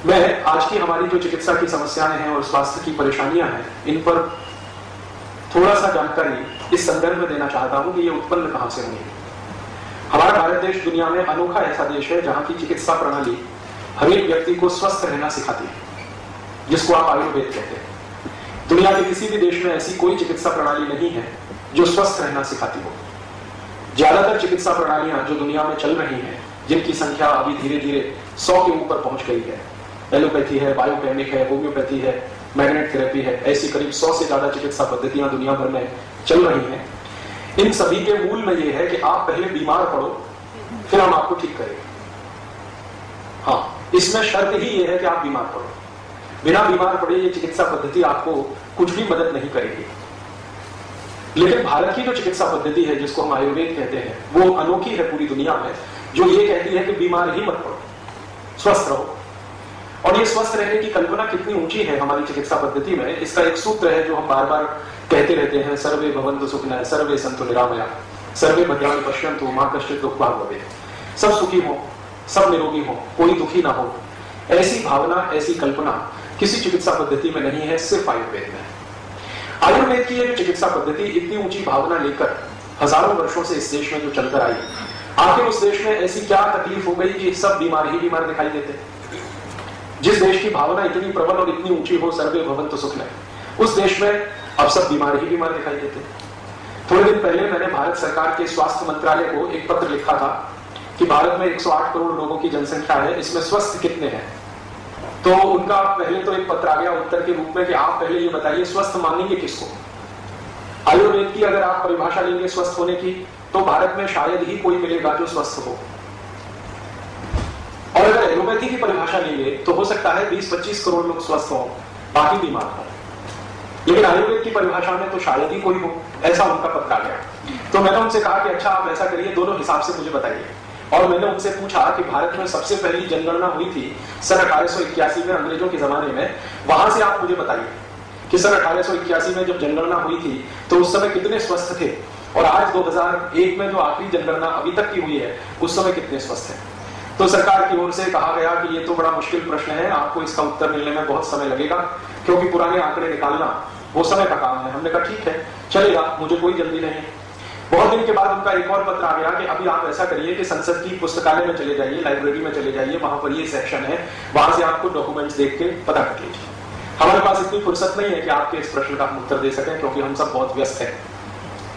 मैं आज की हमारी जो चिकित्सा की समस्याएं हैं और स्वास्थ्य की परेशानियां हैं, इन पर थोड़ा सा जानकारी इस संदर्भ में देना चाहता हूं कि ये उत्पन्न कहां से हुई है। हमारा भारत देश दुनिया में अनोखा ऐसा देश है जहां की चिकित्सा प्रणाली हर एक व्यक्ति को स्वस्थ रहना सिखाती है, जिसको आप आयुर्वेद कहते हैं। दुनिया के किसी भी देश में ऐसी कोई चिकित्सा प्रणाली नहीं है जो स्वस्थ रहना सिखाती हो। ज्यादातर चिकित्सा प्रणालियां जो दुनिया में चल रही हैं, जिनकी संख्या अभी धीरे धीरे 100 के ऊपर पहुंच गई है, एलोपैथी है, बायोकेमिक है, होम्योपैथी है, मैग्नेट थेरेपी है, ऐसी करीब 100 से ज्यादा चिकित्सा पद्धतियां दुनिया भर में चल रही हैं। इन सभी के मूल में यह है कि आप पहले बीमार पड़ो, फिर हम आपको ठीक करेंगे। हाँ, इसमें शर्त ही यह है कि आप बीमार पड़ो। बिना बीमार पड़े ये चिकित्सा पद्धति आपको कुछ भी मदद नहीं करेगी। लेकिन भारत की जो चिकित्सा पद्धति है, जिसको हम आयुर्वेद कहते हैं, वो अनोखी है पूरी दुनिया में, जो ये कहती है कि बीमार ही मत पड़ो, स्वस्थ रहो। और ये स्वस्थ रहने की कल्पना कितनी ऊंची है हमारी चिकित्सा पद्धति में, इसका एक सूत्र है जो हम बार बार कहते रहते हैं, सर्वे भवन्तु सुखिनः सर्वे सन्तु निरामयाः सर्वे भद्राणि पश्यन्तु मा कश्चित् दुःखभाग् भवेत्। सब सुखी हो, सब निरोगी हो, कोई दुखी ना हो, ऐसी भावना, ऐसी कल्पना किसी चिकित्सा पद्धति में नहीं है, सिर्फ आयुर्वेद में। आयुर्वेद की ये चिकित्सा पद्धति इतनी ऊंची भावना लेकर हजारों वर्षों से इस देश में जो चलकर आई, आखिर उस देश में ऐसी क्या तकलीफ हो गई कि सब बीमार ही बीमार दिखाई देते। जिस देश की भावना इतनी प्रबल और इतनी ऊंची हो, सर्वे भवन्तु सुखिनः, उस देश में अब सब बीमार ही बीमार दिखाई देते। थोड़े दिन पहले मैंने भारत सरकार के स्वास्थ्य मंत्रालय को एक पत्र लिखा था कि भारत में 108 करोड़ लोगों की जनसंख्या है, इसमें स्वस्थ कितने हैं। तो उनका पहले तो एक पत्र आ गया उत्तर के रूप में कि आप पहले ये बताइए स्वस्थ मानेंगे किसको। आयुर्वेद की अगर आप परिभाषा लेंगे स्वस्थ होने की, तो भारत में शायद ही कोई मिलेगा जो स्वस्थ हो। और अगर एलोपैथी की परिभाषा लेंगे तो हो सकता है 20-25 करोड़ लोग स्वस्थ हो, बाकी बीमार हो। लेकिन आयुर्वेद की परिभाषा में तो शायद ही कोई हो, ऐसा उनका पत्र आ गया। तो मैंने उनसे कहा कि अच्छा, आप ऐसा करिए, दोनों हिसाब से मुझे बताइए। और मैंने उनसे पूछा कि भारत में सबसे पहली जनगणना हुई थी सन 1881 में, अंग्रेजों के जमाने में, वहां से आप मुझे बताइए कि सन 1881 में जब जनगणना हुई थी तो उस समय कितने स्वस्थ थे, और आज 2001 में जो आखिरी जनगणना अभी तक की हुई है, उस समय कितने स्वस्थ हैं। तो सरकार की ओर से कहा गया कि ये तो बड़ा मुश्किल प्रश्न है, आपको इसका उत्तर मिलने में बहुत समय लगेगा, क्योंकि पुराने आंकड़े निकालना वो समय का काम है। हमने कहा ठीक है, चलेगा, मुझे कोई जल्दी नहीं। बहुत दिन के बाद उनका एक और पत्र आ गया कि अभी आप ऐसा करिए कि संसद की पुस्तकालय में चले जाइए, लाइब्रेरी में चले जाइए, वहां पर ये सेक्शन है, वहां से आपको डॉक्यूमेंट्स देख के पता कर लीजिए। हमारे पास इतनी फुर्सत नहीं है कि आपके इस प्रश्न का हम उत्तर दे सकें, क्योंकि हम सब बहुत व्यस्त हैं।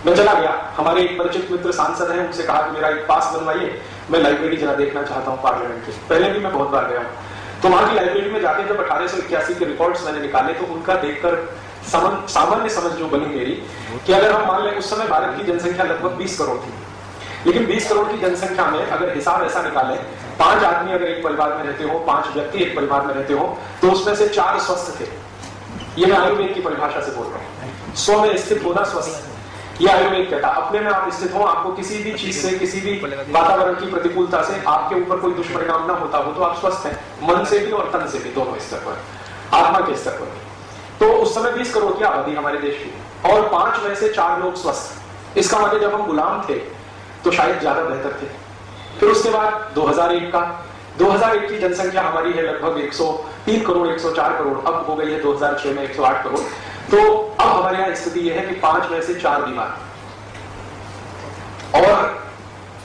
मैं चला गया, हमारे एक परिचित मित्र सांसद हैं, उनसे कहा कि मेरा एक पास बनवाइए, मैं लाइब्रेरी जरा देखना चाहता हूँ पार्लियामेंट की। पहले भी मैं बहुत बार गया हूँ। तो वहां की लाइब्रेरी में जाके जब 1881 के रिकॉर्ड्स मैंने निकाले, तो उनका देखकर सामान्य समझ जो बनी मेरी कि अगर हम मान लें उस समय भारत की जनसंख्या लगभग 20 करोड़ थी, लेकिन 20 करोड़ की जनसंख्या में अगर हिसाब ऐसा निकालें, 5 आदमी अगर एक परिवार में रहते हो, 5 व्यक्ति एक परिवार में रहते हो, तो उसमें से 4 स्वस्थ थे। ये मैं आयुर्वेद की परिभाषा से बोल रहा हूँ। 100 में स्थित होना स्वस्थ, ये आयुर्वेद कहता। अपने में आप स्थित हो, आपको किसी भी चीज से, किसी भी वातावरण की प्रतिकूलता से आपके ऊपर कोई दुष्परिणाम ना होता हो, तो आप स्वस्थ हैं, मन से भी और तन से भी, दोनों स्तर पर, आत्मा के स्तर पर। तो उस समय 20 करोड़ की आबादी हमारे देश की, और 5 में से 4 लोग स्वस्थ। इसका मतलब जब हम गुलाम थे तो शायद ज्यादा बेहतर थे। फिर उसके बाद 2001 की जनसंख्या हमारी है लगभग 103 करोड़, 104 करोड़, अब हो गई है 2006 में 108 करोड़। तो अब हमारे यहाँ स्थिति यह है कि 5 में से 4 बीमार, और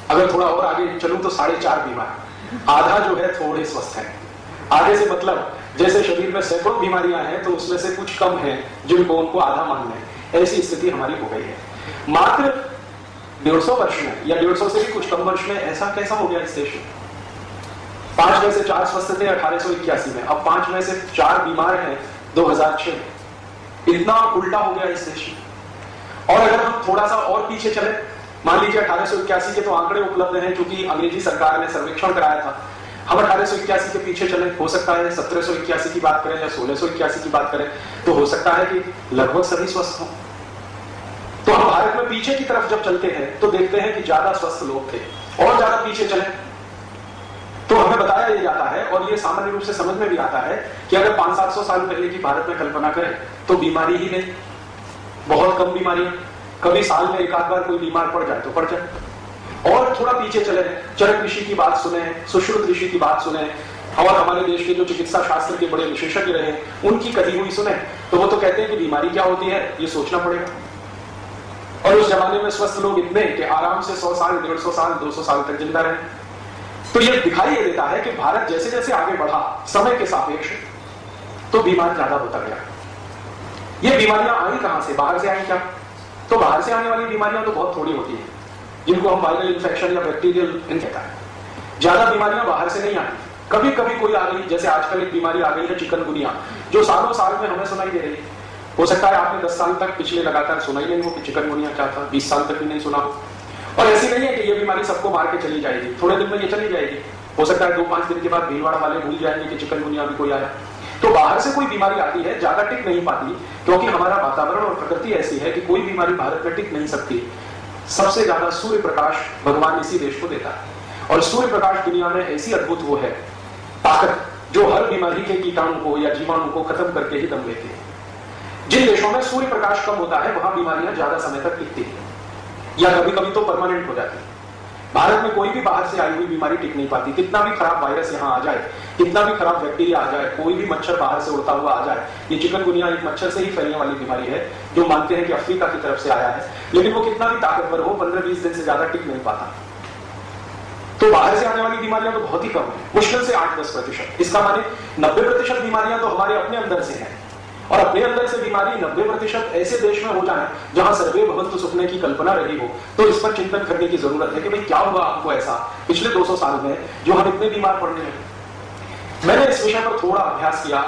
अगर थोड़ा और आगे चलूं तो 4.5 बीमार, आधा जो है थोड़े स्वस्थ है। आधे से मतलब जैसे शरीर में सैकड़ों बीमारियां हैं, तो उसमें से कुछ कम हैं जिनको उनको आधा मानना है, ऐसी स्थिति हमारी हो गई है। मात्र 150 वर्ष में, या 150 से भी कुछ कम वर्ष में ऐसा कैसा हो गया इस देश में? 5 में से 4 स्वस्थ थे 1881 में, अब 5 में से 4 बीमार हैं 2006 में। इतना उल्टा हो गया इस देश में। और अगर हम थोड़ा सा और पीछे चले, मान लीजिए 1881 के तो आंकड़े उपलब्ध हैं, क्योंकि अंग्रेजी सरकार ने सर्वेक्षण कराया था। हम 1881 के पीछे चले, हो सकता है 1781 की बात करें या 1681 की बात करें, तो हो सकता है कि लगभग सभी स्वस्थ हों। तो हम भारत में पीछे की तरफ जब चलते हैं तो देखते हैं कि ज्यादा स्वस्थ लोग थे। और ज्यादा पीछे चले तो हमें बताया यह जाता है, और यह सामान्य रूप से समझ में भी आता है, कि अगर 500-700 साल पहले की भारत में कल्पना करें तो बीमारी ही नहीं, बहुत कम बीमारी, कभी साल में एक आध बार कोई बीमार पड़ जाए तो पड़ जाए। और थोड़ा पीछे चले, चरक ऋषि की बात सुने, सुश्रुत ऋषि की बात सुने, और हमारे देश के जो चिकित्सा शास्त्र के बड़े विशेषज्ञ रहे उनकी कही हुई सुने तो वो तो कहते हैं कि बीमारी क्या होती है ये सोचना पड़ेगा। और उस जमाने में स्वस्थ लोग इतने कि आराम से 100 साल 150 साल 200 साल तक जिंदा रहे। तो ये दिखाई देता है कि भारत जैसे जैसे आगे बढ़ा समय के सापेक्ष तो बीमार ज्यादा होता गया। ये बीमारियां आई कहां से, बाहर से आई क्या? तो बाहर से आने वाली बीमारियां तो बहुत थोड़ी होती है, जिनको हम वायरल इन्फेक्शन या बैक्टीरियल इन्फेक्शन है। ज्यादा बीमारियां बाहर से नहीं आती, कभी कभी कोई आ गई, जैसे आजकल एक बीमारी आ गई है चिकनगुनिया, जो सालों साल में हमें सुनाई दे रही है। हो सकता है आपने 10 साल तक पिछले लगातार सुना ही नहीं हो कि चिकनगुनिया क्या था, 20 साल तक भी नहीं सुना। और ऐसी नहीं है कि ये बीमारी सबको मार के चली जाएगी, थोड़े दिन में ये चली जाएगी। हो सकता है 2-5 दिन के बाद भीलवाड़ा वाले भूल जाएंगे कि चिकनगुनिया भी कोई आया। तो बाहर से कोई बीमारी आती है, ज्यादा टिक नहीं पाती, क्योंकि हमारा वातावरण और प्रकृति ऐसी है कि कोई बीमारी भारत में टिक नहीं सकती। सबसे ज्यादा सूर्य प्रकाश भगवान इसी देश को देता है, और सूर्य प्रकाश दुनिया में ऐसी अद्भुत वो है ताकत जो हर बीमारी के कीटाणु को या जीवाणु को खत्म करके ही दम लेती है। जिन देशों में सूर्य प्रकाश कम होता है वहां बीमारियां ज्यादा समय तक टिकती है या कभी कभी तो परमानेंट हो जाती है। भारत में कोई भी बाहर से आई हुई बीमारी टिक नहीं पाती। कितना भी खराब वायरस यहां आ जाए, कितना भी खराब बैक्टीरिया आ जाए, कोई भी मच्छर बाहर से उड़ता हुआ आ जाए, ये चिकनगुनिया एक मच्छर से ही फैलने वाली बीमारी है जो मानते हैं कि अफ्रीका की तरफ से आया है, लेकिन वो कितना भी ताकतवर हो 15-20 दिन से ज्यादा टिक नहीं पाता। तो बाहर से आने वाली बीमारियां तो बहुत ही कम है, मुश्किल से 8-10%। इसका माने 90% बीमारियां तो हमारे अपने अंदर से हैं, और अपने अंदर से बीमारी 90% ऐसे देश में हो जाए जहां सर्वे भवन्तु सुखने की कल्पना रही हो, तो इस पर चिंतन करने की जरूरत है कि भाई क्या हुआ हमको ऐसा पिछले 200 साल में जो हम इतने बीमार पड़ने लगे। मैंने इस विषय पर थोड़ा अभ्यास किया,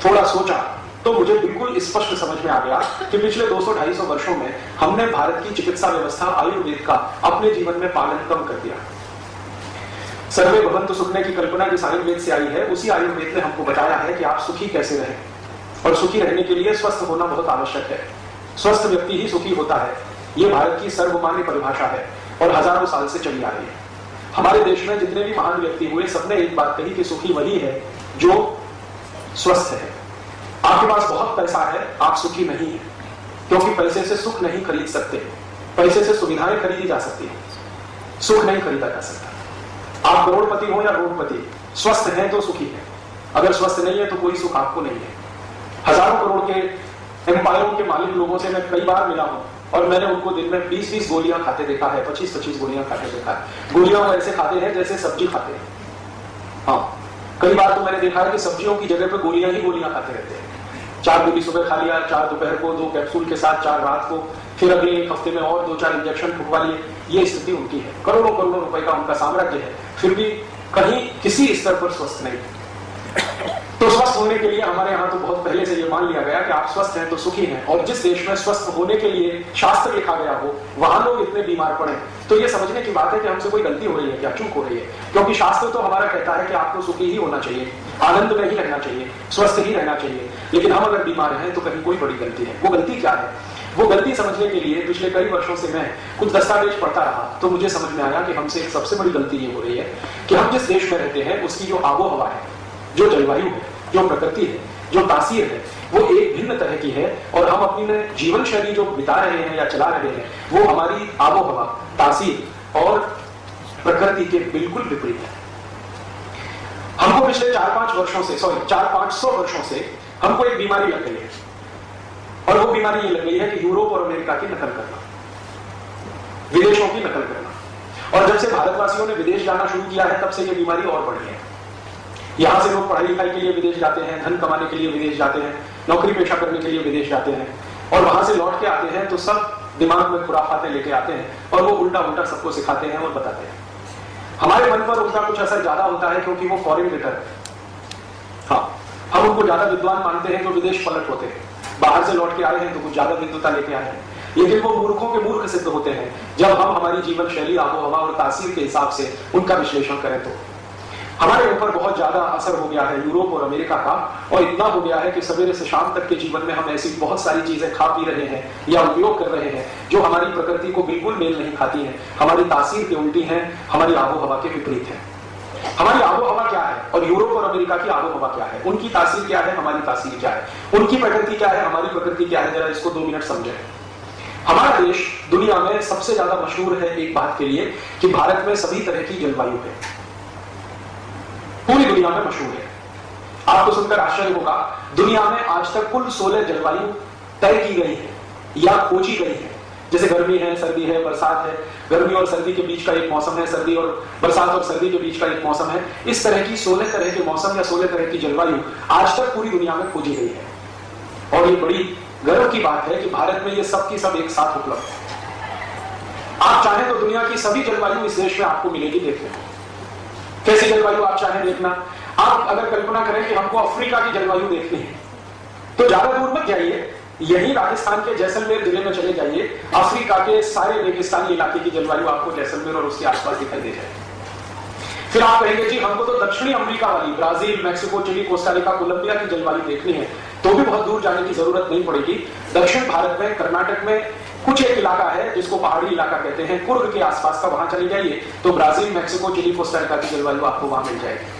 थोड़ा सोचा, तो मुझे बिल्कुल स्पष्ट समझ में आ गया कि पिछले 200-250 वर्षों में हमने भारत की चिकित्सा व्यवस्था आयुर्वेद का अपने जीवन में पालन कम कर दिया। सर्वे भवन्तु सुखने की कल्पना जिस आयुर्वेद से आई है, उसी आयुर्वेद ने हमको बताया है कि आप सुखी कैसे रहें, और सुखी रहने के लिए स्वस्थ होना बहुत आवश्यक है। स्वस्थ व्यक्ति ही सुखी होता है, यह भारत की सर्वमान्य परिभाषा है और हजारों साल से चली आ रही है। हमारे देश में जितने भी महान व्यक्ति हुए सबने एक बात कही कि सुखी वही है जो स्वस्थ है। आपके पास बहुत पैसा है, आप सुखी नहीं है, क्योंकि पैसे से सुख नहीं खरीद सकते। पैसे से सुविधाएं खरीदी जा सकती है, सुख नहीं खरीदा जा सकता। आप करोड़पति हो या रोडपति, स्वस्थ है तो सुखी है, अगर स्वस्थ नहीं है तो कोई सुख आपको नहीं है। हजारों करोड़ के एम्पायरों के मालिक लोगों से मैं कई बार मिला हूं, और मैंने उनको दिन में 20-20 गोलियां खाते देखा है, 25-25 गोलियां खाते देखा है। गोलियां वो ऐसे खाते हैं जैसे सब्जी खाते हैं। हाँ, कई बार तो मैंने देखा है कि सब्जियों की जगह पे गोलियां ही गोलियां खाते रहते हैं। 4 गोली सुबह खा लिया, 4 दोपहर को, 2 कैप्सूल के साथ 4 रात को, फिर अगले एक हफ्ते में और 2-4 इंजेक्शन फुकवा लिए। ये स्थिति उनकी है, करोड़ों करोड़ों रुपए का उनका साम्राज्य है, फिर भी कहीं किसी स्तर पर स्वस्थ नहीं। तो स्वस्थ होने के लिए हमारे यहाँ तो बहुत पहले से ये मान लिया गया कि आप स्वस्थ हैं तो सुखी हैं, और जिस देश में स्वस्थ होने के लिए शास्त्र लिखा गया हो वहां लोग इतने बीमार पड़े, तो ये समझने की बात है कि हमसे कोई गलती हो रही है क्या, चूक हो रही है। क्योंकि शास्त्र तो हमारा कहता है कि आपको सुखी ही होना चाहिए, आनंद में ही रहना चाहिए, स्वस्थ ही रहना चाहिए, लेकिन हम अगर बीमार हैं तो कहीं कोई बड़ी गलती है। वो गलती क्या है? वो गलती समझने के लिए पिछले कई वर्षों से मैं कुछ दस्तावेज पढ़ता रहा, तो मुझे समझ में आया कि हमसे एक सबसे बड़ी गलती ये हो रही है कि हम जिस देश में रहते हैं उसकी जो आबो हवा है, जो जलवायु है, जो प्रकृति है, जो तासीर है, वो एक भिन्न तरह की है, और हम अपनी जीवन शैली जो बिता रहे हैं या चला रहे हैं वो हमारी आबो हवा, तासीर और प्रकृति के बिल्कुल विपरीत है। हमको पिछले 400-500 वर्षों से हमको एक बीमारी लग गई है, और वो बीमारी ये लग गई है कि यूरोप और अमेरिका की नकल करना, विदेशों की नकल करना। और जब से भारतवासियों ने विदेश जाना शुरू किया है तब से ये बीमारी और बढ़ी है। यहां से लोग पढ़ाई लिखाई के लिए विदेश जाते हैं, धन कमाने के लिए विदेश जाते हैं, नौकरी पेशा करने के लिए विदेश जाते हैं, और वहां से लौट के आते हैं तो सब दिमाग में खुराफाते लेके आते हैं, और वो उल्टा उल्टा सबको सिखाते हैं और बताते हैं। हमारे मन पर उनका कुछ असर ज्यादा होता है क्योंकि वो फॉरेन रिटर्न है। हाँ, हम उनको ज्यादा विद्वान मानते हैं तो विदेश पलट होते हैं, बाहर से लौट के आए हैं तो कुछ ज्यादा विद्वता लेके आए हैं, लेकिन वो मूर्खों के मूर्ख सिद्ध होते हैं जब हम हमारी जीवन शैली, आबो हवा और तासीर के हिसाब से उनका विश्लेषण करें। तो हमारे ऊपर बहुत ज्यादा असर हो गया है यूरोप और अमेरिका का, और इतना हो गया है कि सवेरे से शाम तक के जीवन में हम ऐसी बहुत सारी चीजें खा पी रहे हैं या उपयोग कर रहे हैं जो हमारी प्रकृति को बिल्कुल मेल नहीं खाती हैं, हमारी तासीर के उल्टी हैं, हमारी आबो हवा के विपरीत है। हमारी आबो हवा क्या है और यूरोप और अमेरिका की आबो हवा क्या है, उनकी तासीर क्या है, हमारी तासीर क्या है, उनकी प्रकृति क्या है, हमारी प्रकृति क्या है, जरा इसको 2 मिनट समझें। हमारा देश दुनिया में सबसे ज्यादा मशहूर है एक बात के लिए कि भारत में सभी तरह की जलवायु है। पूरी दुनिया दुनिया में मशहूर है। आपको सुनकर आश्चर्य होगा, दुनिया में आज तक कुल 16 जलवायु तय की गई है या खोजी गई है। जैसे गर्मी है, सर्दी है, बरसात है, गर्मी और सर्दी के बीच का एक मौसम है, सर्दी और बरसात और सर्दी के बीच का एक मौसम है। इस तरह की 16 तरह के मौसम या 16 तरह की जलवायु आज तक पूरी दुनिया में खोजी गई है। और ये बड़ी गर्व की बात है कि भारत में ये सब की सब एक साथ उपलब्ध है। आप चाहें तो दुनिया की सभी जलवायु इस देश में आपको मिलेगी देखने को। कैसी जलवायु आप चाहें देखना, आप अगर कल्पना करें कि हमको अफ्रीका की जलवायु देखनी है तो ज्यादा दूर मत जाइए, यही राजस्थान के जैसलमेर जिले में चले जाइए, अफ्रीका के सारे रेगिस्तानी इलाके की जलवायु आपको जैसलमेर और उसके आसपास दिखाई दे जाएगी। फिर आप कहेंगे जी हमको तो दक्षिणी अमेरिका वाली Brazil, Mexico, Chile, Costa Rica, Colombia की जलवायु देखनी है, तो भी बहुत दूर जाने की जरूरत नहीं पड़ेगी। दक्षिण भारत में कर्नाटक में कुछ एक इलाका है जिसको पहाड़ी इलाका कहते हैं, कुर्ग के आसपास का, वहां चले जाइए तो ब्राजील, मैक्सिको, चिली, कोस्टारिका की जलवायु आपको वहां मिल जाएगी।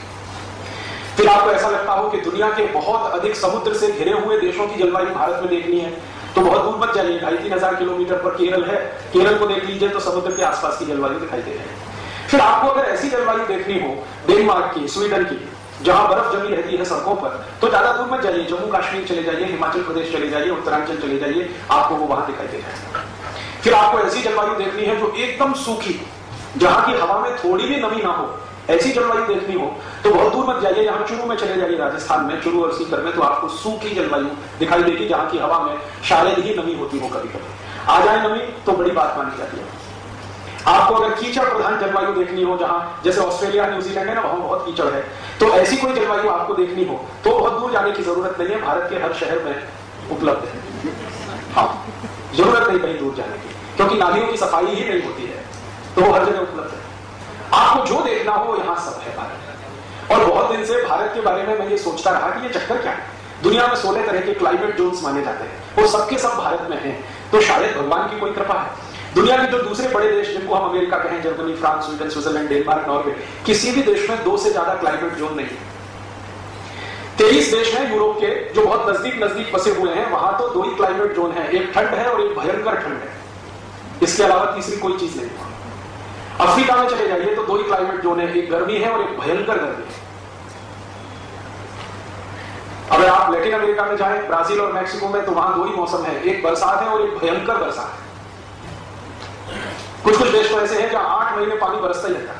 फिर आपको ऐसा लगता हो कि दुनिया के बहुत अधिक समुद्र से घिरे हुए देशों की जलवायु भारत में देखनी है, तो बहुत दूर मत जाइए, 2,500-3 हजार किलोमीटर पर केरल है, केरल को देख लीजिए तो समुद्र के आसपास की जलवायु दिखाई दे रही है। फिर आपको अगर ऐसी जलवायु देखनी हो डेनमार्क की, स्वीडन की, जहां बर्फ जमी रहती है सड़कों पर, तो ज्यादा दूर मत जाइए, जम्मू कश्मीर चले जाइए, हिमाचल प्रदेश चले जाइए, उत्तरांचल चले जाइए, आपको वो वहां दिखाई दे जाएगा। फिर आपको ऐसी जलवायु देखनी है जो एकदम सूखी, जहां की हवा में थोड़ी भी नमी ना हो, ऐसी जलवायु देखनी हो तो बहुत दूर मत जाइए, यहां चुरू में चले जाइए, राजस्थान में चुरू और सीकर में, तो आपको सूखी जलवायु दिखाई देगी जहां की हवा में शायद ही नमी होती हो, कभी कभी आ जाए नमी तो बड़ी बात मानी जाती है। आपको अगर कीचड़ प्रधान जलवायु देखनी हो, जहां जैसे ऑस्ट्रेलिया, न्यूजीलैंड है ना, वहां बहुत कीचड़ है, तो ऐसी कोई जलवायु आपको देखनी हो तो बहुत दूर जाने की जरूरत नहीं है, भारत के हर शहर में उपलब्ध है। हाँ, जरूरत नहीं कहीं दूर जाने की, क्योंकि नालियों की सफाई ही नहीं होती है, तो वो हर जगह उपलब्ध है। आपको जो देखना हो यहां सब है भारत में। और बहुत दिन से भारत के बारे में मैं ये सोचता रहा कि ये चक्कर क्या है, दुनिया में 16 तरह के क्लाइमेट जोन्स माने जाते हैं, वो सबके सब भारत में हैं, तो शायद भगवान की कोई कृपा है। दुनिया के जो दूसरे बड़े देश जिनको हम अमेरिका कहें, Germany, France, Sweden, Switzerland, Denmark, Norway, किसी भी देश में 2 से ज्यादा क्लाइमेट जोन नहीं है। 23 देश हैं यूरोप के जो बहुत नजदीक नजदीक बसे हुए हैं, वहां तो 2 ही क्लाइमेट जोन है, एक ठंड है और एक भयंकर ठंड है, इसके अलावा तीसरी कोई चीज नहीं है। अफ्रीका में चले जाइए तो 2 ही क्लाइमेट जोन है, एक गर्मी है और एक भयंकर गर्मी है। अगर आप लैटिन अमेरिका में जाएं, ब्राजील और मैक्सिको में, तो वहां 2 ही मौसम है, एक बरसात है और एक भयंकर बरसात है। कुछ कुछ देश तो ऐसे हैं जहां 8 महीने पानी बरसता ही रहता है।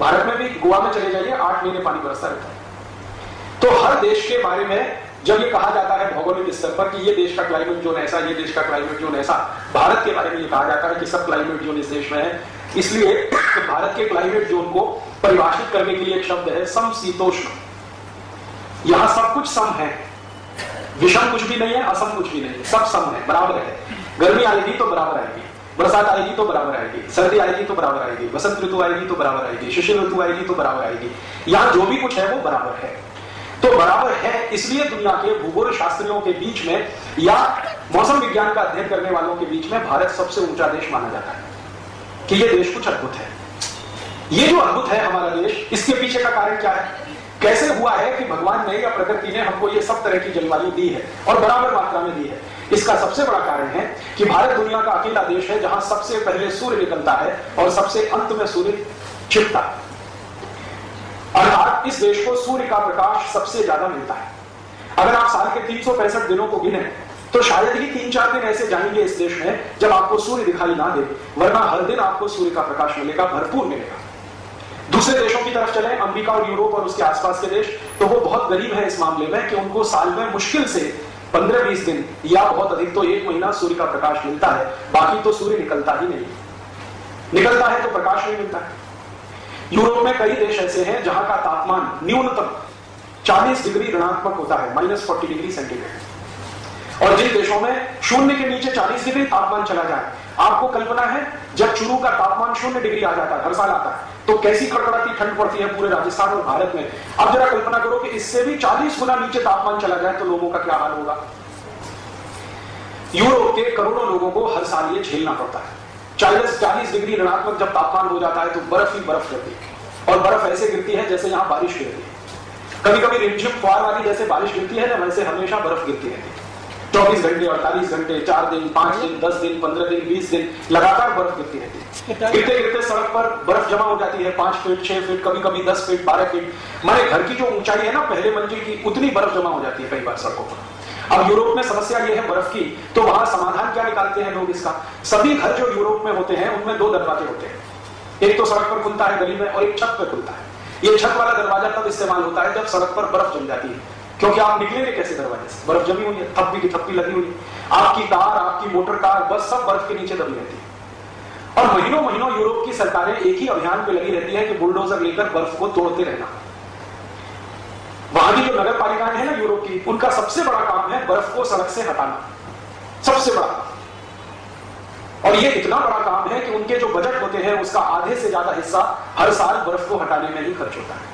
भारत में भी गोवा में चले जाइए, 8 महीने पानी बरसता रहता है। तो हर देश के बारे में जब ये कहा जाता है भौगोलिक स्तर पर कि ये देश का क्लाइमेट जोन ऐसा, ये देश का क्लाइमेट जोन ऐसा, भारत के बारे में ये कहा जाता है कि सब क्लाइमेट जोन इस देश में है। इसलिए भारत के क्लाइमेट जोन को परिभाषित करने के लिए एक शब्द है समशीतोष्ण। यहां सब कुछ सम है, विषम कुछ भी नहीं है, असम कुछ भी नहीं है, सब सम है, बराबर है। गर्मी आएगी तो बराबर आएगी, बरसात आएगी तो बराबर आएगी, सर्दी आएगी तो बराबर आएगी, वसंत ऋतु आएगी तो बराबर आएगी, शिशिर ऋतु आएगी तो बराबर आएगी। यहां जो भी कुछ है वो बराबर है। तो बराबर है, इसलिए दुनिया के भूगोल शास्त्रियों के बीच में या मौसम विज्ञान का अध्ययन करने वालों के बीच में भारत सबसे ऊंचा देश माना जाता है कि यह देश कुछ अद्भुत है। ये जो अद्भुत है हमारा देश, इसके पीछे का कारण क्या है? कैसे हुआ है कि भगवान ने या प्रकृति ने हमको ये सब तरह की जलवायु दी है और बराबर मात्रा में दी है? इसका सबसे बड़ा कारण है कि भारत दुनिया का अकेला देश है जहां सबसे पहले सूर्य निकलता है और सबसे अंत में सूर्य छिपता है। अर्थात इस देश को सूर्य का प्रकाश सबसे ज्यादा मिलता है। अगर आप साल के 365 दिनों को गिने तो शायद ही 3-4 दिन ऐसे जाएंगे इस देश में जब आपको सूर्य दिखाई ना दे, वरना हर दिन आपको सूर्य का प्रकाश मिलेगा, भरपूर मिलेगा। दूसरे देशों की तरफ चले, अमेरिका और यूरोप और उसके आसपास के देश, तो वो बहुत गरीब है इस मामले में कि उनको साल में मुश्किल से 15-20 दिन या बहुत अधिक तो 1 महीना सूर्य का प्रकाश मिलता है, बाकी तो सूर्य निकलता ही नहीं। निकलता है तो प्रकाश नहीं मिलता है। यूरोप में कई देश ऐसे हैं जहां का तापमान न्यूनतम 40 डिग्री ऋणात्मक होता है, -40 डिग्री सेंटीग्रेड। और जिन देशों में 0 के नीचे 40 डिग्री तापमान चला जाए, आपको कल्पना है जब चुरू का तापमान 0 डिग्री आ जाता है, हर साल आता है, तो कैसी कड़कड़ाती ठंड पड़ती है पूरे राजस्थान और भारत में। अब जरा कल्पना करो कि इससे भी 40 गुना नीचे तापमान चला जाए तो लोगों का क्या हाल होगा। यूरोप के करोड़ों लोगों को हर साल ये झेलना पड़ता है। 40 डिग्री ऋणात्मक जब तापमान हो जाता है तो बर्फ ही बर्फ गिरती है, और बर्फ ऐसे गिरती है जैसे यहां बारिश गिरती है। कभी कभी रिमझिम फुहार वाली जैसे बारिश गिरती है ना, वैसे हमेशा बर्फ गिरती रहती है। 24 घंटे, 48 घंटे, 4 दिन, 5 दिन, 10 दिन, 15 दिन, 20 दिन लगातार बर्फ गिरती रहती है। गिरते गिरते सड़क पर बर्फ जमा हो जाती है 5 फीट, 6 फीट, कभी कभी 10 फीट, 12 फीट। हमारे घर की जो ऊंचाई है ना पहले मंजिल की, उतनी बर्फ जमा हो जाती है कई बार सड़कों पर। अब यूरोप में समस्या यह है बर्फ की, तो वहां समाधान क्या निकालते हैं लोग इसका? सभी घर जो यूरोप में होते हैं उनमें 2 दरवाजे होते हैं, एक तो सड़क पर खुलता है गली में और एक छत पर खुलता है। ये छत वाला दरवाजा तब इस्तेमाल होता है जब सड़क पर बर्फ जम जाती है, क्योंकि आप निकलेंगे कैसे दरवाजे से? बर्फ जमी हुई है, थप्पी की थप्पी लगी हुई है। आपकी कार, आपकी मोटर कार, बस सब बर्फ के नीचे दबी रहती है। और महीनों महीनों यूरोप की सरकारें एक ही अभियान पे लगी रहती है कि बुलडोजर लेकर बर्फ को तोड़ते रहना। वहां की जो नगर पालिकाएं हैं ना यूरोप की, उनका सबसे बड़ा काम है बर्फ को सड़क से हटाना, सबसे बड़ा। और ये इतना बड़ा काम है कि उनके जो बजट होते हैं उसका आधे से ज्यादा हिस्सा हर साल बर्फ को हटाने में ही खर्च होता है।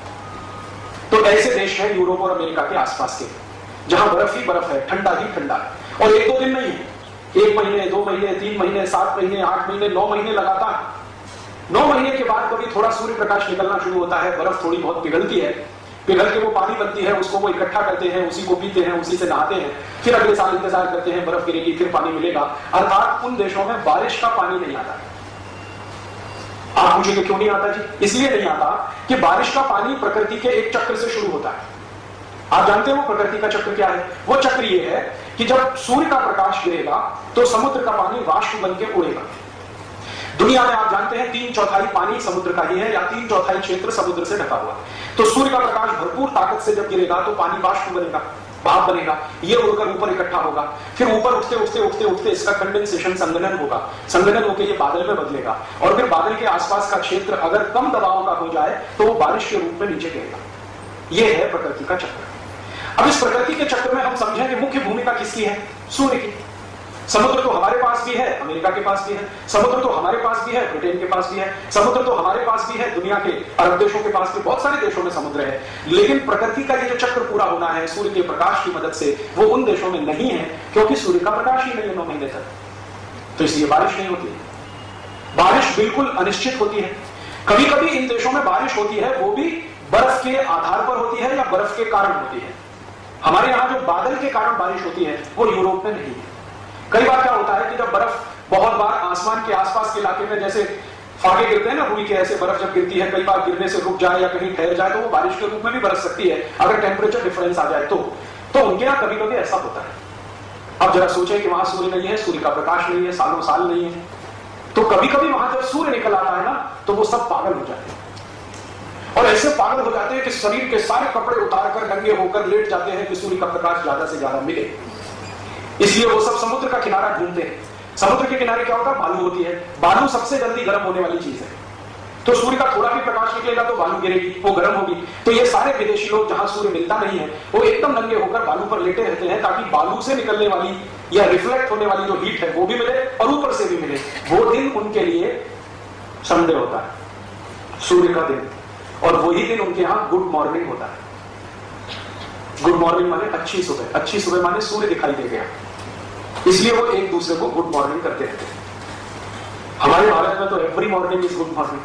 तो ऐसे देश हैं यूरोप और अमेरिका के आसपास के, जहां बर्फ ही बर्फ है, ठंडा ही ठंडा है। और 1-2 दिन नहीं है, 1 महीने, 2 महीने, 3 महीने, 7 महीने, 8 महीने, 9 महीने लगातार। 9 महीने के बाद कभी थोड़ा सूर्य प्रकाश निकलना शुरू होता है, बर्फ थोड़ी बहुत पिघलती है, पिघल के वो पानी बनती है, उसको वो इकट्ठा करते हैं, उसी को पीते हैं, उसी से नहाते हैं, फिर अगले साल इंतजार करते हैं बर्फ गिरेगी, फिर पानी मिलेगा। अर्थात उन देशों में बारिश का पानी नहीं आता। आप पूछेंगे क्यों नहीं आता जी? इसलिए नहीं आता कि बारिश का पानी प्रकृति के एक चक्र से शुरू होता है। आप जानते हो प्रकृति का चक्र क्या है? वो चक्र ये है कि जब सूर्य का प्रकाश गिरेगा तो समुद्र का पानी वाष्प बन के उड़ेगा। दुनिया में आप जानते हैं 3/4 पानी समुद्र का ही है, या 3/4 क्षेत्र समुद्र से ढका हुआ है। तो सूर्य का प्रकाश भरपूर ताकत से जब गिरेगा तो पानी वाष्प बनेगा, भाप बनेगा, ये उड़कर ऊपर इकट्ठा होगा, फिर ऊपर उठते उठते उठते उठते इसका कंडेंसेशन, संघनन होगा, संघनन होकर ये बादल में बदलेगा, और फिर बादल के आसपास का क्षेत्र अगर कम दबाव का हो जाए तो वो बारिश के रूप में नीचे गिरेगा। ये है प्रकृति का चक्र। अब इस प्रकृति के चक्र में हम समझें कि मुख्य भूमिका किसकी है? सूर्य की। समुद्र तो हमारे पास भी है, अमेरिका के पास भी है, समुद्र तो हमारे पास भी है, ब्रिटेन के पास भी है, समुद्र तो हमारे पास भी है, दुनिया के अरब देशों के पास भी, बहुत सारे देशों में समुद्र है। लेकिन प्रकृति का ये जो चक्र पूरा होना है सूर्य के प्रकाश की मदद से, वो उन देशों में नहीं है, क्योंकि सूर्य का प्रकाश ही नहीं है 9 महीने तक। तो इसलिए बारिश नहीं होती है। बारिश बिल्कुल अनिश्चित होती है। कभी कभी इन देशों में बारिश होती है, वो भी बर्फ के आधार पर होती है या बर्फ के कारण होती है। हमारे यहां जो बादल के कारण बारिश होती है वो यूरोप में नहीं है। कई बार क्या होता है कि जब बर्फ बहुत बार आसमान के आसपास के इलाके में, जैसे फागे गिरते हैं ना रुई के, ऐसे बर्फ जब गिरती है कई बार गिरने से रुक जाए या कहीं ठहर जाए तो वो बारिश के रूप में भी बरस सकती है अगर टेम्परेचर डिफरेंस आ जाए तो उनके यहां कभी कभी ऐसा होता है। अब जरा सोचें कि वहां सूर्य नहीं है, सूर्य का प्रकाश नहीं है, सालों साल नहीं है, तो कभी कभी वहां जब सूर्य निकल आता है ना तो वो सब पागल हो जाते हैं, और ऐसे पागल हो जाते हैं कि शरीर के सारे कपड़े उतारकर नंगे होकर लेट जाते हैं कि सूर्य का प्रकाश ज्यादा से ज्यादा मिले। इसलिए वो सब समुद्र का किनारा ढूंढते हैं। समुद्र के किनारे क्या होता है? बालू होती है। बालू सबसे जल्दी गर्म होने वाली चीज है, तो सूर्य का थोड़ा भी प्रकाश निकलेगा तो बालू गिरेगी, वो गर्म होगी। तो ये सारे विदेशी लोग जहां सूर्य मिलता नहीं है वो एकदम नंगे होकर बालू पर लेटे रहते हैं, ताकि बालू से निकलने वाली या रिफ्लेक्ट होने वाली जो हीट है वो भी मिले और ऊपर से भी मिले। वो दिन उनके लिए संडे होता है, सूर्य का दिन, और वही दिन उनके यहां गुड मॉर्निंग होता है। गुड मॉर्निंग माने अच्छी सुबह, अच्छी सुबह माने सूर्य दिखाई दे गया, इसलिए वो एक दूसरे को गुड मॉर्निंग करते रहते हैं। हमारे भारत में तो every morning is good morning,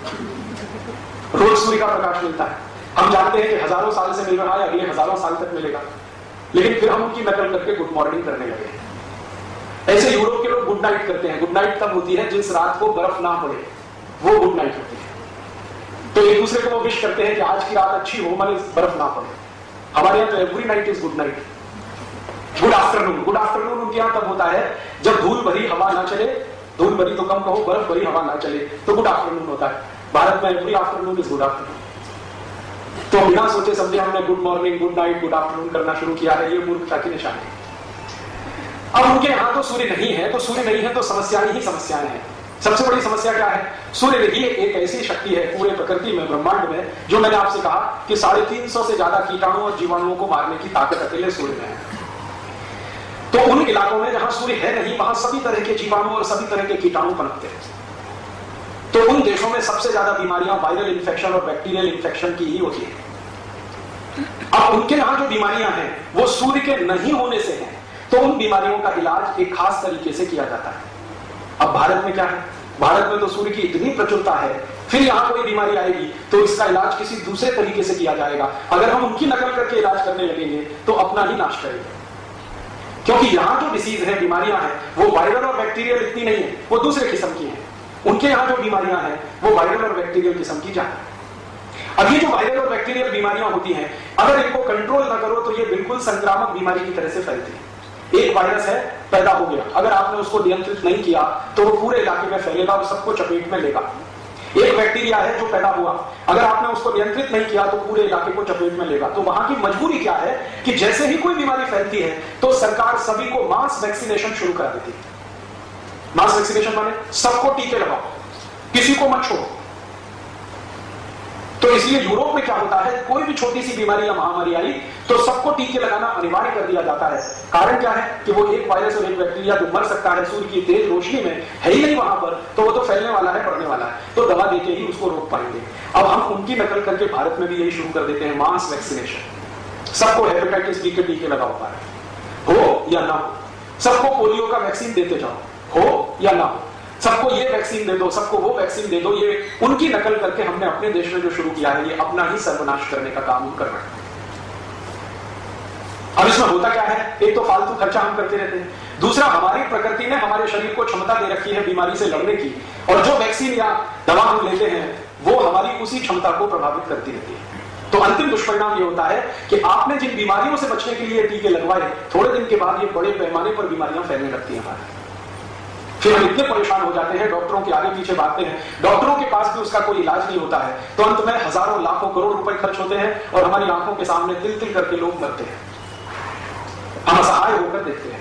रोज सूर्य का प्रकाश मिलता है। हम जानते हैं कि हजारों साल से मिल रहा है, अगले हजारों साल तक मिलेगा, लेकिन फिर हम उनकी नकल करके गुड मॉर्निंग करने लगे हैं। ऐसे यूरोप के लोग गुड नाइट करते हैं। गुड नाइट तब होती है जिस रात को बर्फ ना पड़े, वो गुड नाइट होती है। तो एक दूसरे को वो विश करते हैं कि आज की रात अच्छी हो, माने बर्फ ना पड़े। हमारे यहाँ तो every night is good night. Good afternoon, good afternoon उनके यहाँ तब होता है जब धूल भरी हवा ना चले, धूल भरी तो कम कहो, बर्फ भरी हवा ना चले, तो गुड आफ्टरनून होता है। भारत में every afternoon is good afternoon. तो बिना सोचे समझे हमने good morning, good night, good afternoon करना शुरू किया है। ये मूर्खता की निशानी है। अब उनके यहाँ तो सूर्य नहीं है, तो सूर्य नहीं है तो समस्याएं ही समस्याएं हैं। सबसे बड़ी समस्या क्या है? सूर्य ही एक ऐसी शक्ति है पूरे प्रकृति में, ब्रह्मांड में, जो मैंने आपसे कहा कि 350 से ज्यादा कीटाणु और जीवाणुओं को मारने की ताकत अकेले सूर्य में है। तो उन इलाकों में जहां सूर्य है नहीं, वहां सभी तरह के जीवाणु और सभी तरह के कीटाणु पनपते हैं। तो उन देशों में सबसे ज्यादा बीमारियां वायरल इंफेक्शन और बैक्टीरियल इंफेक्शन की ही होती है। अब उनके यहां जो बीमारियां हैं वो सूर्य के नहीं होने से हैं, तो उन बीमारियों का इलाज एक खास तरीके से किया जाता है। अब भारत में क्या है? भारत में तो सूर्य की इतनी प्रचुरता है, फिर यहां कोई बीमारी आएगी तो इसका इलाज किसी दूसरे तरीके से किया जाएगा। अगर हम उनकी नकल करके इलाज करने लगेंगे तो अपना ही नाश करेंगे। क्योंकि यहां जो डिसीज है, बीमारियां हैं, वो वायरल और बैक्टीरियल इतनी नहीं है, वो दूसरे किस्म की है। उनके यहां जो बीमारियां हैं वो वायरल और बैक्टीरियल किस्म की ज्यादा है। अब ये जो वायरल और बैक्टीरियल बीमारियां होती हैं, अगर इनको कंट्रोल ना करो तो ये बिल्कुल संक्रामक बीमारी की तरह से फैलती है। एक वायरस है, पैदा हो गया, अगर आपने उसको नियंत्रित नहीं किया तो वो पूरे इलाके में फैलेगा और सबको चपेट में लेगा। एक बैक्टीरिया है जो पैदा हुआ, अगर आपने उसको नियंत्रित नहीं किया तो पूरे इलाके को चपेट में लेगा। तो वहां की मजबूरी क्या है कि जैसे ही कोई बीमारी फैलती है तो सरकार सभी को मास वैक्सीनेशन शुरू कर देती है। मास वैक्सीनेशन माने सबको टीके लगाओ, किसी को मत छोड़ो। तो इसलिए यूरोप में क्या होता है, कोई भी छोटी सी बीमारी या महामारी आई तो सबको टीके लगाना अनिवार्य कर दिया जाता है। कारण क्या है कि वो एक वायरस और एक बैक्टीरिया जो मर सकता है सूर्य की तेज रोशनी में, है ही नहीं वहां पर, तो वो तो फैलने वाला है, बढ़ने वाला है, तो दवा देके ही उसको रोक पाएंगे। अब हम उनकी नकल करके भारत में भी यही शुरू कर देते हैं, मास वैक्सीनेशन। सबको हेपेटाइटिस बी के टीके लगाओ, हो या ना हो, सबको पोलियो का वैक्सीन देते जाओ, हो या ना हो, सबको ये वैक्सीन दे दो, सबको वो वैक्सीन दे दो। ये उनकी नकल करके हमने अपने देश में जो शुरू किया है, ये अपना ही सर्वनाश करने का काम कर रहे हैं। अब इसमें होता क्या है, एक तो फालतू खर्चा हम करते रहते हैं, दूसरा हमारी प्रकृति ने हमारे शरीर को क्षमता दे रखी है बीमारी से लड़ने की, और जो वैक्सीन या दवा हम लेते हैं वो हमारी उसी क्षमता को प्रभावित करती रहती है। तो अंतिम दुष्परिणाम ये होता है कि आपने जिन बीमारियों से बचने के लिए टीके लगवाए, थोड़े दिन के बाद ये बड़े पैमाने पर बीमारियां फैलने लगती हैं हमारे। फिर हम इतने परेशान हो जाते हैं, डॉक्टरों के आगे पीछे भागते हैं, डॉक्टरों के पास भी उसका कोई इलाज नहीं होता है, तो अंत में हजारों लाखों करोड़ रुपए खर्च होते हैं और हमारी आंखों के सामने तिल तिल करके लोग मरते हैं। हम असहाय होकर देखते हैं।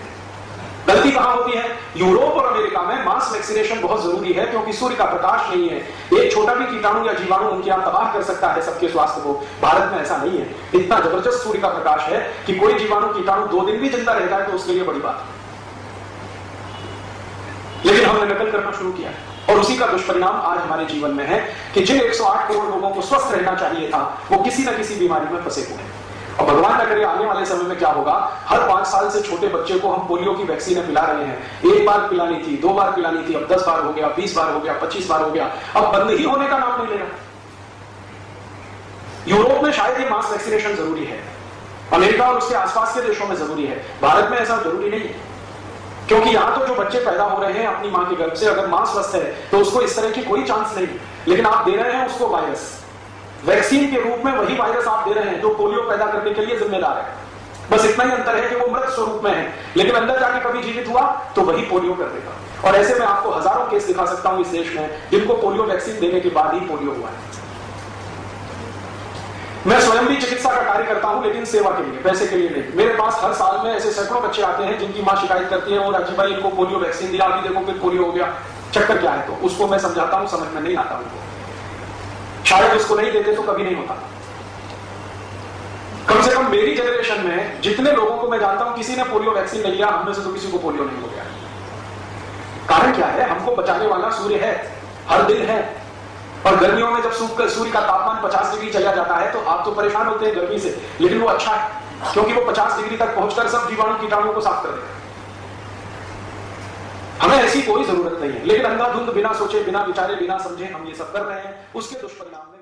गलती कहां होती है, यूरोप और अमेरिका में मास वैक्सीनेशन बहुत जरूरी है, क्योंकि सूर्य का प्रकाश नहीं है, एक छोटा भी कीटाणु या जीवाणु उनके यहां तबाह कर सकता है सबके स्वास्थ्य को। भारत में ऐसा नहीं है, इतना जबरदस्त सूर्य का प्रकाश है कि कोई जीवाणु कीटाणु 2 दिन भी जिंदा रहता है तो उसके लिए बड़ी बात है। लेकिन हमने नकल करना शुरू किया और उसी का दुष्परिणाम आज हमारे जीवन में है कि जिन 108 करोड़ लोगों को स्वस्थ रहना चाहिए था, वो किसी न किसी बीमारी में फंसे हुए हैं। और भगवान न करे आने वाले समय में क्या होगा, हर 5 साल से छोटे बच्चे को हम पोलियो की वैक्सीन पिला रहे हैं। 1 बार पिलानी थी, 2 बार पिलानी थी, अब 10 बार हो गया, 20 बार हो गया, 25 बार हो गया, अब बंद ही होने का नाम नहीं लेना। यूरोप में शायद ये मास वैक्सीनेशन जरूरी है, अमेरिका और उसके आसपास के देशों में जरूरी है, भारत में ऐसा जरूरी नहीं है। क्योंकि यहां तो जो बच्चे पैदा हो रहे हैं अपनी मां के गर्भ से, अगर मां स्वस्थ है तो उसको इस तरह की कोई चांस नहीं, लेकिन आप दे रहे हैं उसको वायरस, वैक्सीन के रूप में वही वायरस आप दे रहे हैं जो पोलियो पैदा करने के लिए जिम्मेदार है। बस इतना ही अंतर है कि वो मृत स्वरूप में है, लेकिन अंदर जाके कभी जीवित हुआ तो वही पोलियो कर देगा। और ऐसे में आपको हजारों केस दिखा सकता हूं इस देश में जिनको पोलियो वैक्सीन देने के बाद ही पोलियो हुआ है। मैं स्वयं भी चिकित्सा का कार्य करता हूं, लेकिन सेवा के लिए, पैसे के लिए नहीं। मेरे पास हर साल में ऐसे सैकड़ों बच्चे आते हैं जिनकी मां शिकायत करती है, और अजी भाई इनको पोलियो वैक्सीन दिया, अभी देखो फिर पोलियो हो गया, चक्कर क्या है। तो उसको मैं समझाता हूं, समझ में नहीं आता उनको, शायद उसको नहीं देते तो कभी नहीं होता। कम से कम मेरी जनरेशन में जितने लोगों को मैं जानता हूं किसी ने पोलियो वैक्सीन नहीं लिया, हम में से तो किसी को पोलियो नहीं हो गया। कारण क्या है, हमको बचाने वाला सूर्य है, हर दिन है। और गर्मियों में जब सूर्य का तापमान 50 डिग्री चला जाता है तो आप तो परेशान होते हैं गर्मी से, लेकिन वो अच्छा है क्योंकि वो 50 डिग्री तक पहुंचकर सब जीवाणु कीटाणुओं को साफ कर देगा। हमें ऐसी कोई जरूरत नहीं है, लेकिन अंधाधुंध बिना सोचे, बिना विचारे, बिना समझे हम ये सब कर रहे हैं, उसके दुष्परिणाम